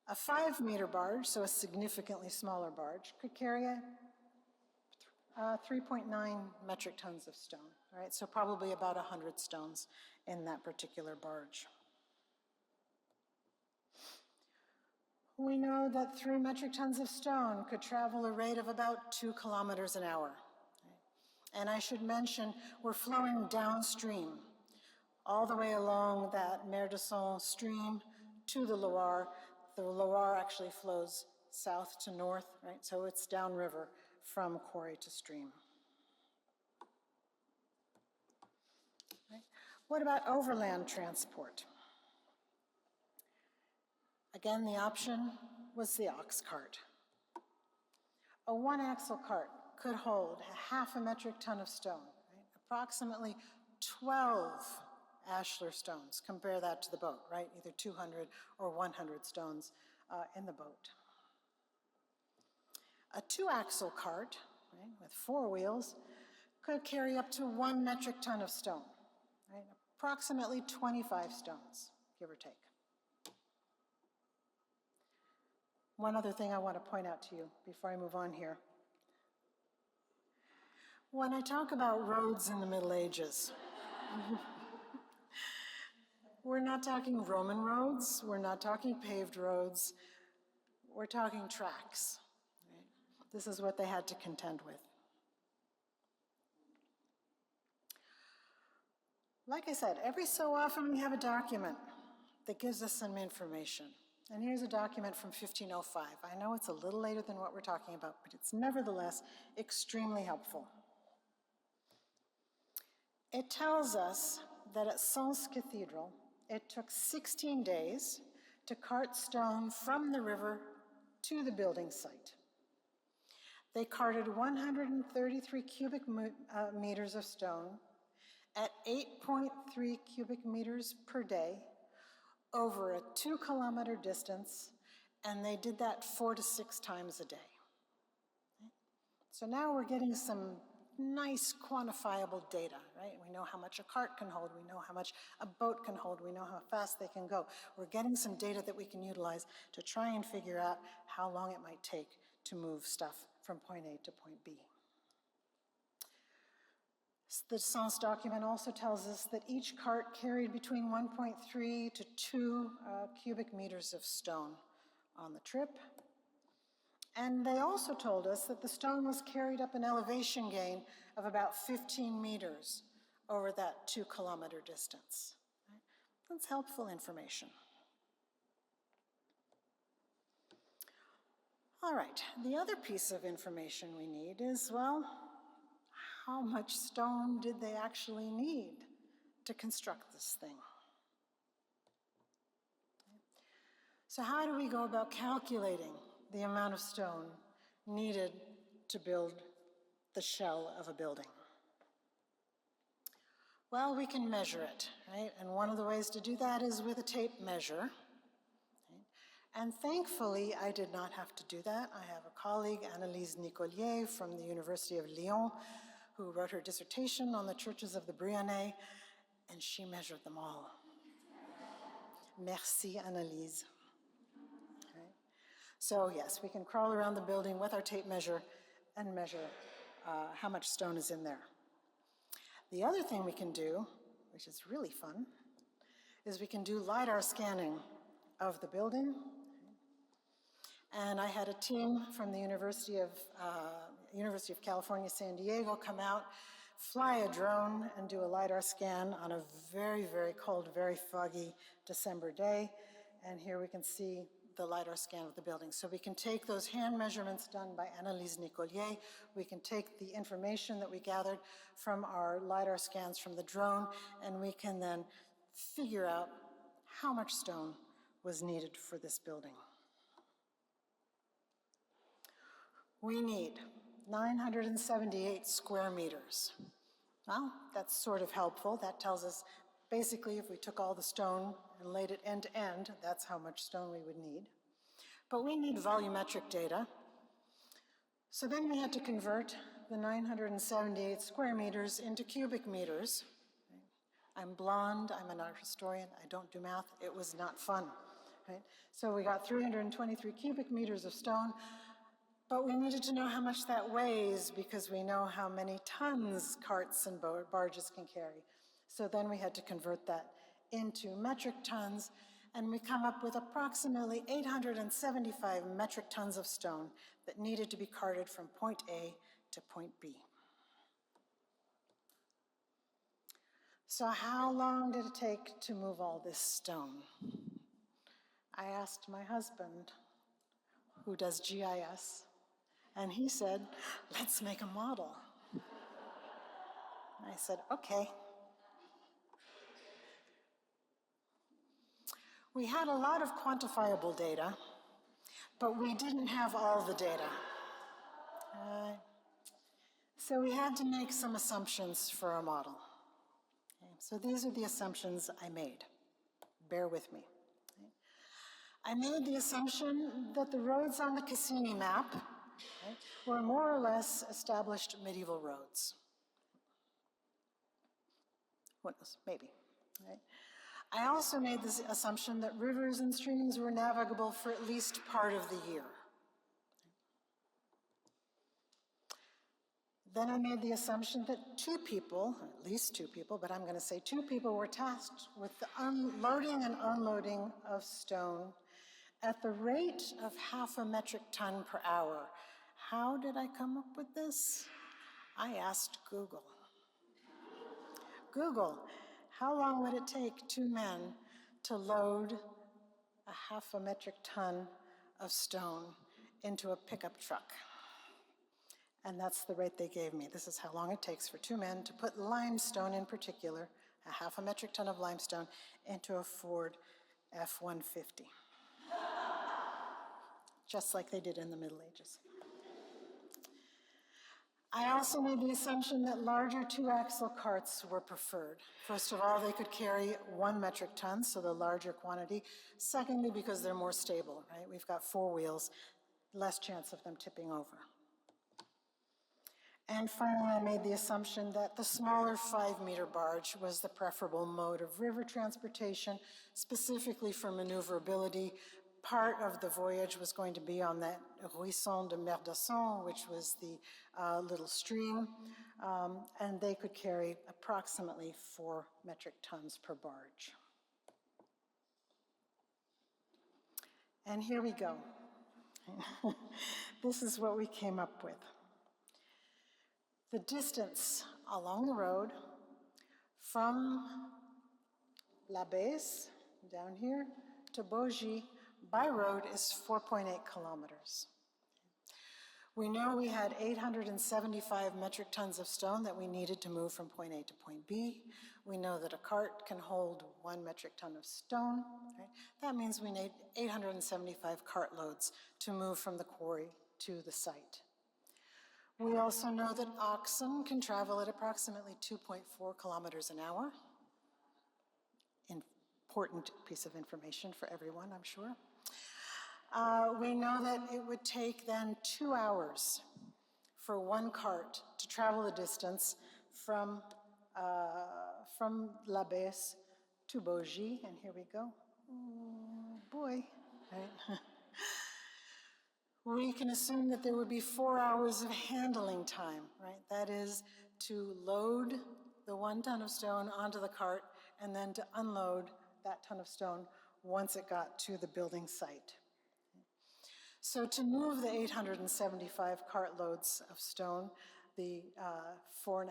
A 5 meter barge, so a significantly smaller barge, could carry 3.9 metric tons of stone, right? So probably about 100 stones in that particular barge. We know that 3 metric tons of stone could travel a rate of about 2 kilometers an hour. And I should mention, we're flowing downstream, all the way along that Mer de Saône stream to the Loire. The Loire actually flows south to north, right? So it's downriver from quarry to stream. Right? What about overland transport? Again, the option was the ox cart. A 1-axle cart could hold 0.5 metric ton of stone, right? Approximately 12 ashlar stones. Compare that to the boat, right? Either 200 or 100 stones in the boat. A 2-axle cart, right, with 4 wheels, could carry up to 1 metric ton of stone, right? approximately 25 stones, give or take. One other thing I want to point out to you before I move on here. When I talk about roads in the Middle Ages, we're not talking Roman roads, we're not talking paved roads, we're talking tracks. Right? This is what they had to contend with. Like I said, every so often we have a document that gives us some information. And here's a document from 1505. I know it's a little later than what we're talking about, but it's nevertheless extremely helpful. It tells us that at Sens Cathedral, it took 16 days to cart stone from the river to the building site. They carted 133 cubic meters of stone at 8.3 cubic meters per day over a 2-kilometer distance, and they did that 4 to 6 times a day. So now we're getting some nice quantifiable data, right? We know how much a cart can hold, we know how much a boat can hold, we know how fast they can go. We're getting some data that we can utilize to try and figure out how long it might take to move stuff from point A to point B. The Sens document also tells us that each cart carried between 1.3 to 2 cubic meters of stone on the trip. And they also told us that the stone was carried up an elevation gain of about 15 meters over that 2-kilometer distance. That's helpful information. All right, the other piece of information we need is, well, how much stone did they actually need to construct this thing? So how do we go about calculating the amount of stone needed to build the shell of a building? Well, we can measure it, right? And one of the ways to do that is with a tape measure. Right? And thankfully, I did not have to do that. I have a colleague, Annelise Nicolier from the University of Lyon, who wrote her dissertation on the churches of the Brionnais, and she measured them all. Merci, Annelise. Okay. So yes, we can crawl around the building with our tape measure and measure how much stone is in there. The other thing we can do, which is really fun, is we can do LiDAR scanning of the building. And I had a team from the University of California, San Diego come out, fly a drone and do a LiDAR scan on a very, very cold, very foggy December day. And here we can see the LiDAR scan of the building. So we can take those hand measurements done by Annelise Nicolier, we can take the information that we gathered from our LiDAR scans from the drone, and we can then figure out how much stone was needed for this building. We need 978 square meters. Well, that's sort of helpful. That tells us basically if we took all the stone and laid it end to end, that's how much stone we would need. But we need volumetric data. So then we had to convert the 978 square meters into cubic meters. I'm blonde, I'm an art historian, I don't do math, it was not fun. Right? So we got 323 cubic meters of stone, but we needed to know how much that weighs because we know how many tons carts and barges can carry. So then we had to convert that into metric tons, and we come up with approximately 875 metric tons of stone that needed to be carted from point A to point B. So how long did it take to move all this stone? I asked my husband, who does GIS, and he said, let's make a model. I said, okay. We had a lot of quantifiable data, but we didn't have all the data. So we had to make some assumptions for our model. Okay, so these are the assumptions I made. Bear with me. Okay. I made the assumption that the roads on the Cassini map, okay, were more or less established medieval roads. What knows, maybe. right? I also made this assumption that rivers and streams were navigable for at least part of the year. Then I made the assumption that two people, at least two people, but I'm going to say two people were tasked with the loading and unloading of stone at the rate of 0.5 metric ton per hour. How did I come up with this? I asked Google. Google, how long would it take two men to load 0.5 metric ton of stone into a pickup truck? And that's the rate they gave me. This is how long it takes for two men to put limestone in particular, 0.5 metric ton of limestone, into a Ford F-150. Just like they did in the Middle Ages. I also made the assumption that larger two-axle carts were preferred. First of all, they could carry 1 metric ton, so the larger quantity. Secondly, because they're more stable, right? We've got 4 wheels, less chance of them tipping over. And finally, I made the assumption that the smaller 5-meter barge was the preferable mode of river transportation, specifically for maneuverability. Part of the voyage was going to be on that Ruisson de Merdasson, which was the little stream, and they could carry approximately 4 metric tons per barge. And here we go. This is what we came up with. The distance along the road from La Baisse, down here, to Baugy by road is 4.8 kilometers. We know we had 875 metric tons of stone that we needed to move from point A to point B. We know that a cart can hold 1 metric ton of stone. Right? That means we need 875 cart loads to move from the quarry to the site. We also know that oxen can travel at approximately 2.4 kilometers an hour. Important piece of information for everyone, I'm sure. We know that it would take then 2 hours for one cart to travel the distance from La Baisse to Baugy, and here we go. Oh, boy. Right. We can assume that there would be 4 hours of handling time, right? That is to load the 1 ton of stone onto the cart and then to unload that ton of stone once it got to the building site. So to move the 875 cart loads of stone, the 4.5,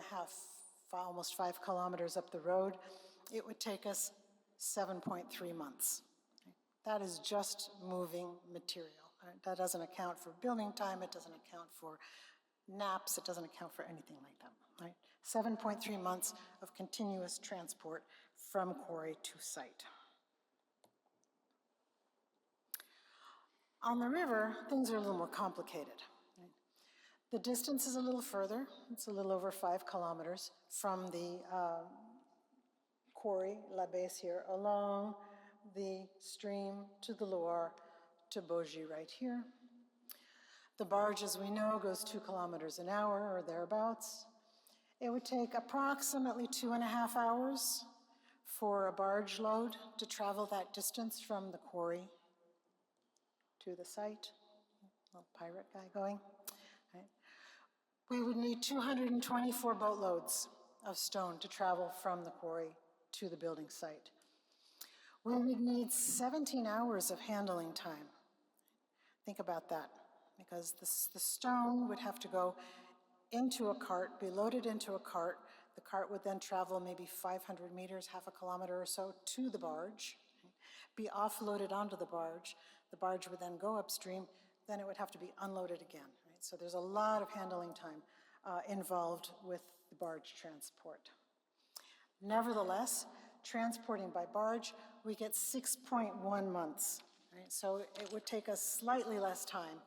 almost 5 kilometers up the road, it would take us 7.3 months. That is just moving material. That doesn't account for building time, it doesn't account for naps, it doesn't account for anything like that, right? 7.3 months of continuous transport from quarry to site. On the river, things are a little more complicated. Right? The distance is a little further, it's a little over 5 kilometers from the quarry, La Baisse here, along the stream to the Loire, to Baugy right here. The barge, as we know, goes 2 kilometers an hour or thereabouts. It would take approximately 2.5 hours for a barge load to travel that distance from the quarry to the site. Little pirate guy going. Right. We would need 224 boatloads of stone to travel from the quarry to the building site. We would need 17 hours of handling time. Think about that, because the stone would have to go into a cart, be loaded into a cart. The cart would then travel maybe 500 meters, 0.5 kilometer or so, to the barge, be offloaded onto the barge. The barge would then go upstream, then it would have to be unloaded again. Right? So there's a lot of handling time involved with the barge transport. Nevertheless, transporting by barge, we get 6.1 months. Right? So it would take us slightly less time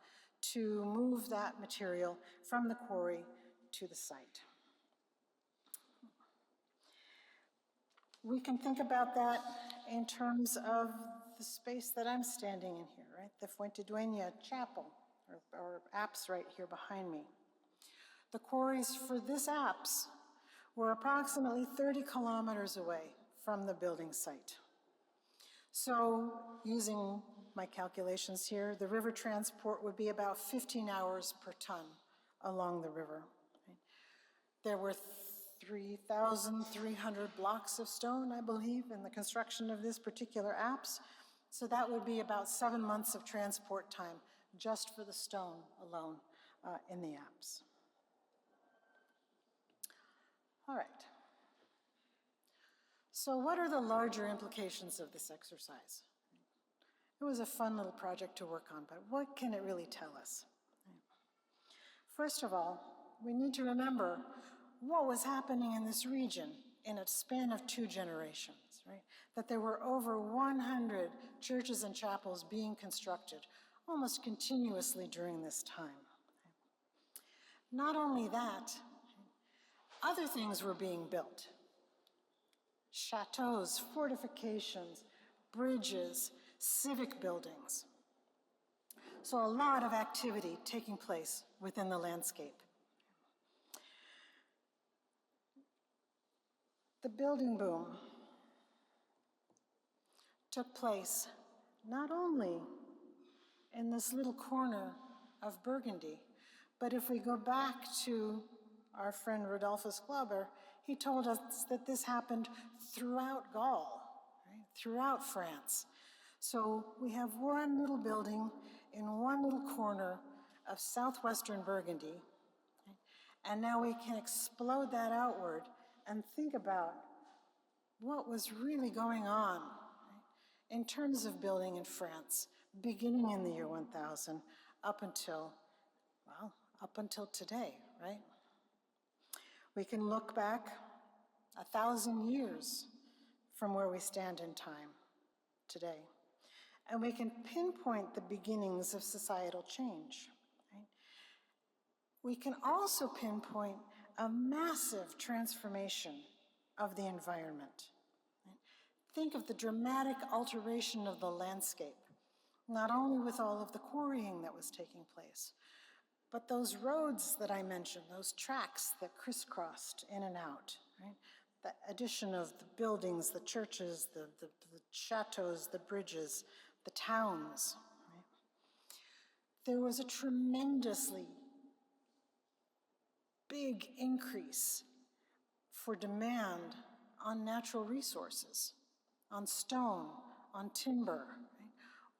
to move that material from the quarry to the site. We can think about that in terms of the space that I'm standing in here, right? The Fuentidueña Chapel, or apse right here behind me. The quarries for this apse were approximately 30 kilometers away from the building site. So using my calculations here, the river transport would be about 15 hours per ton along the river. There were 3,300 blocks of stone, I believe, in the construction of this particular apse. So that would be about 7 months of transport time just for the stone alone in the apse. All right. So what are the larger implications of this exercise? It was a fun little project to work on, but what can it really tell us? First of all, we need to remember what was happening in this region in a span of 2 generations, right? That there were over 100 churches and chapels being constructed almost continuously during this time. Not only that, other things were being built. Chateaus, fortifications, bridges, civic buildings. So a lot of activity taking place within the landscape. The building boom took place not only in this little corner of Burgundy, but if we go back to our friend Rodolphus Glauber, he told us that this happened throughout Gaul, right? Throughout France. So we have one little building in one little corner of southwestern Burgundy, okay? And now we can explode that outward and think about what was really going on, right, in terms of building in France, beginning in the year 1000 up until today, right? We can look back 1,000 years from where we stand in time today, and we can pinpoint the beginnings of societal change, right? We can also pinpoint a massive transformation of the environment. Right? Think of the dramatic alteration of the landscape, not only with all of the quarrying that was taking place, but those roads that I mentioned, those tracks that crisscrossed in and out, right? The addition of the buildings, the churches, the chateaus, the bridges, the towns, right? There was a tremendously big increase for demand on natural resources, on stone, on timber. Right?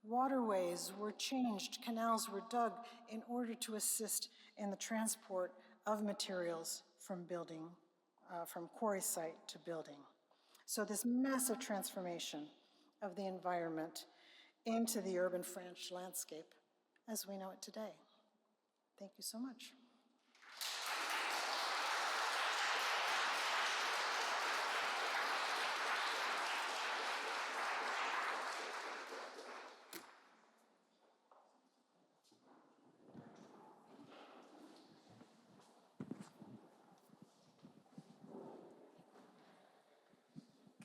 Waterways were changed, canals were dug in order to assist in the transport of materials from building, from quarry site to building. So this massive transformation of the environment into the urban French landscape as we know it today. Thank you so much.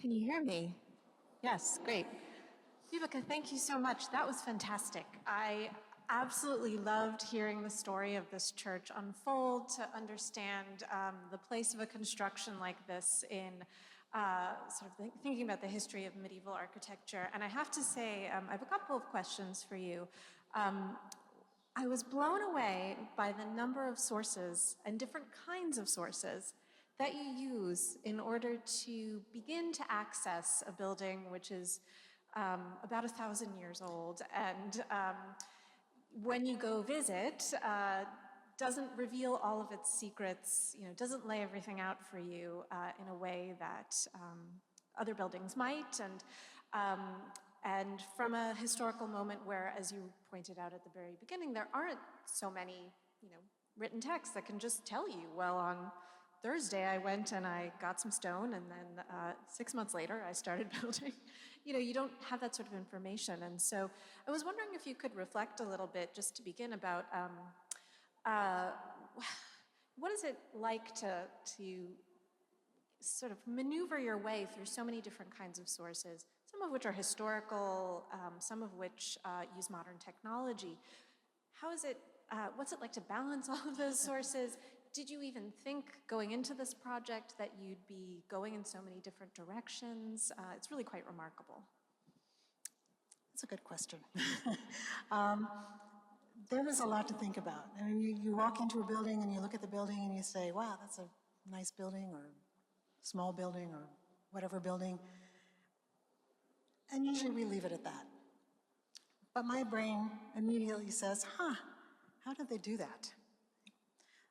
Can you hear me? Yes, great. Vibeke, thank you so much. That was fantastic. I absolutely loved hearing the story of this church unfold, to understand the place of a construction like this in thinking about the history of medieval architecture. And I have to say, I have a couple of questions for you. I was blown away by the number of sources and different kinds of sources that you use in order to begin to access a building which is about 1,000 years old, and when you go visit, doesn't reveal all of its secrets, doesn't lay everything out for you in a way that other buildings might, and from a historical moment where, as you pointed out at the very beginning, there aren't so many, written texts that can just tell you, well, on Thursday I went and I got some stone, and then 6 months later I started building. You don't have that sort of information. And so I was wondering if you could reflect a little bit, just to begin, about what is it like to sort of maneuver your way through so many different kinds of sources, some of which are historical, some of which use modern technology. How is it, what's it like to balance all of those sources? did you even think going into this project that you'd be going in so many different directions? It's really quite remarkable. That's a good question. um, there is a lot to think about. I mean, you walk into a building and you look at the building and you say, wow, that's a nice building or small building or whatever building. And usually we leave it at that. But my brain immediately says, how did they do that?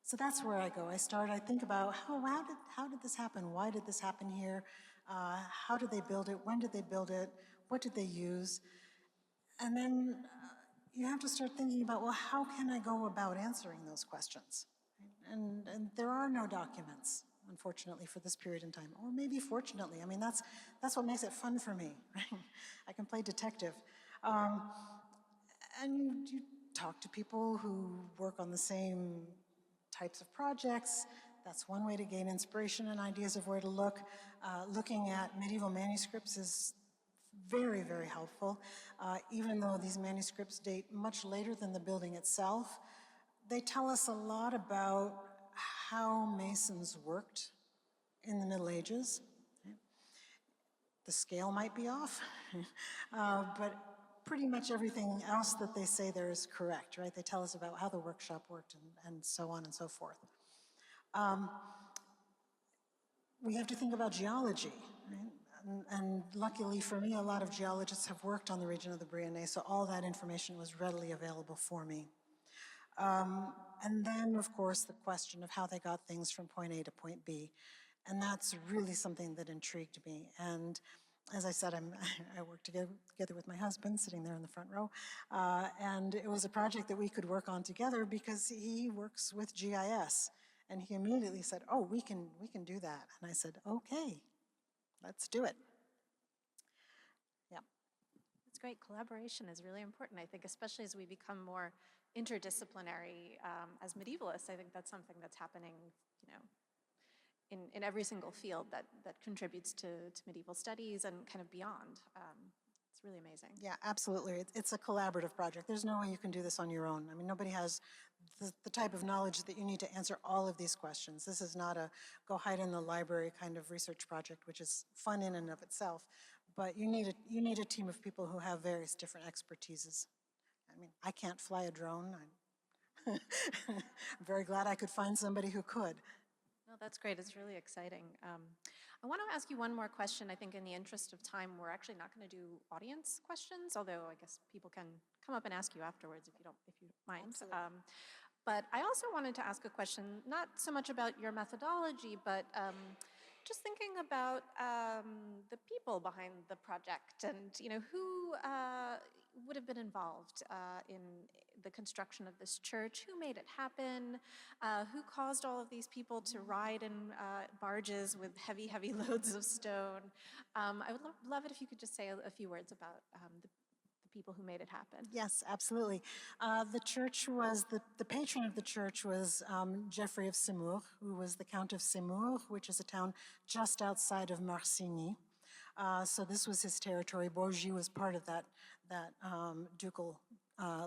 So that's where I go. I think about, how did this happen? Why did this happen here? How did they build it? When did they build it? What did they use? And then you have to start thinking about, well, how can I go about answering those questions? And there are no documents, unfortunately, for this period in time, or maybe fortunately. I mean, that's what makes it fun for me, right? I can play detective. And you talk to people who work on the same types of projects. That's one way to gain inspiration and ideas of where to look. Looking at medieval manuscripts is very, very helpful. Even though these manuscripts date much later than the building itself, they tell us a lot about how masons worked in the Middle Ages. The scale might be off, but pretty much everything else that they say there is correct, right? They tell us about how the workshop worked and so on and so forth. We have to think about geology, right? And luckily for me, a lot of geologists have worked on the region of the Brionnais, so all that information was readily available for me. And then, of course, the question of how they got things from point A to point B. And that's really something that intrigued me. And as I said, I work together with my husband, sitting there in the front row. And it was a project that we could work on together because he works with GIS. And he immediately said, oh, we can do that. And I said, okay, let's do it. Yeah. That's great. Collaboration is really important, I think, especially as we become more interdisciplinary as medievalists. I think that's something that's happening, in every single field that contributes to medieval studies and kind of beyond. It's really amazing. Yeah, absolutely. It's a collaborative project. There's no way you can do this on your own. I mean, nobody has the type of knowledge that you need to answer all of these questions. This is not a go hide in the library kind of research project, which is fun in and of itself. But you need a team of people who have various different expertises. I mean, I can't fly a drone. I'm very glad I could find somebody who could. No, that's great. It's really exciting. I want to ask you one more question. I think in the interest of time, we're actually not going to do audience questions, although I guess people can come up and ask you afterwards if you mind. But I also wanted to ask a question, not so much about your methodology, but just thinking about the people behind the project and who would have been involved in the construction of this church, who made it happen, who caused all of these people to ride in barges with heavy, heavy loads of stone. I would love it if you could just say a few words about the people who made it happen. Yes, absolutely. The church was, the patron of the church was Geoffrey of Semur, who was the Count of Semur, which is a town just outside of Marsigny. So this was his territory. Baugy was part of that ducal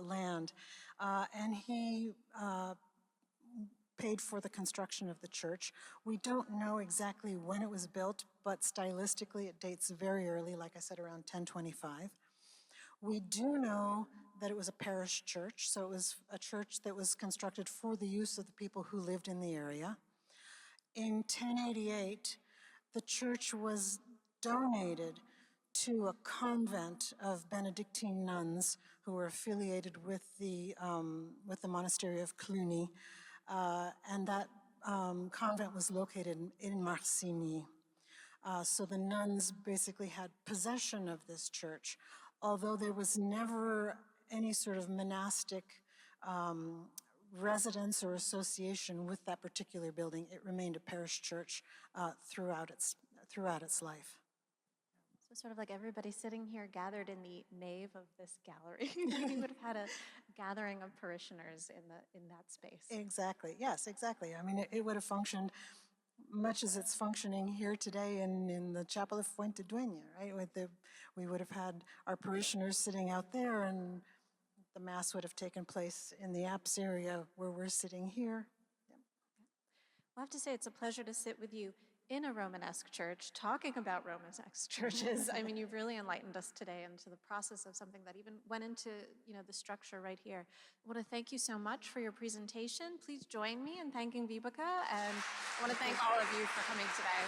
land. And he paid for the construction of the church. We don't know exactly when it was built, but stylistically it dates very early, like I said, around 1025. We do know that it was a parish church, so it was a church that was constructed for the use of the people who lived in the area. In 1088, the church was donated to a convent of Benedictine nuns who were affiliated with the monastery of Cluny, and that convent was located in Marsigny. So the nuns basically had possession of this church, although there was never any sort of monastic residence or association with that particular building. It remained a parish church throughout its life. So sort of like everybody sitting here gathered in the nave of this gallery. You would have had a gathering of parishioners in that space. Exactly, yes, exactly. I mean, it would have functioned much as it's functioning here today in the Chapel of Fuente Dueña, right? We would have had our parishioners sitting out there, and the Mass would have taken place in the apse area where we're sitting here. Well, I have to say it's a pleasure to sit with you in a Romanesque church, talking about Romanesque churches. I mean, you've really enlightened us today into the process of something that even went into, the structure right here. I want to thank you so much for your presentation. Please join me in thanking Vibeke, and I want to thank all of you for coming today.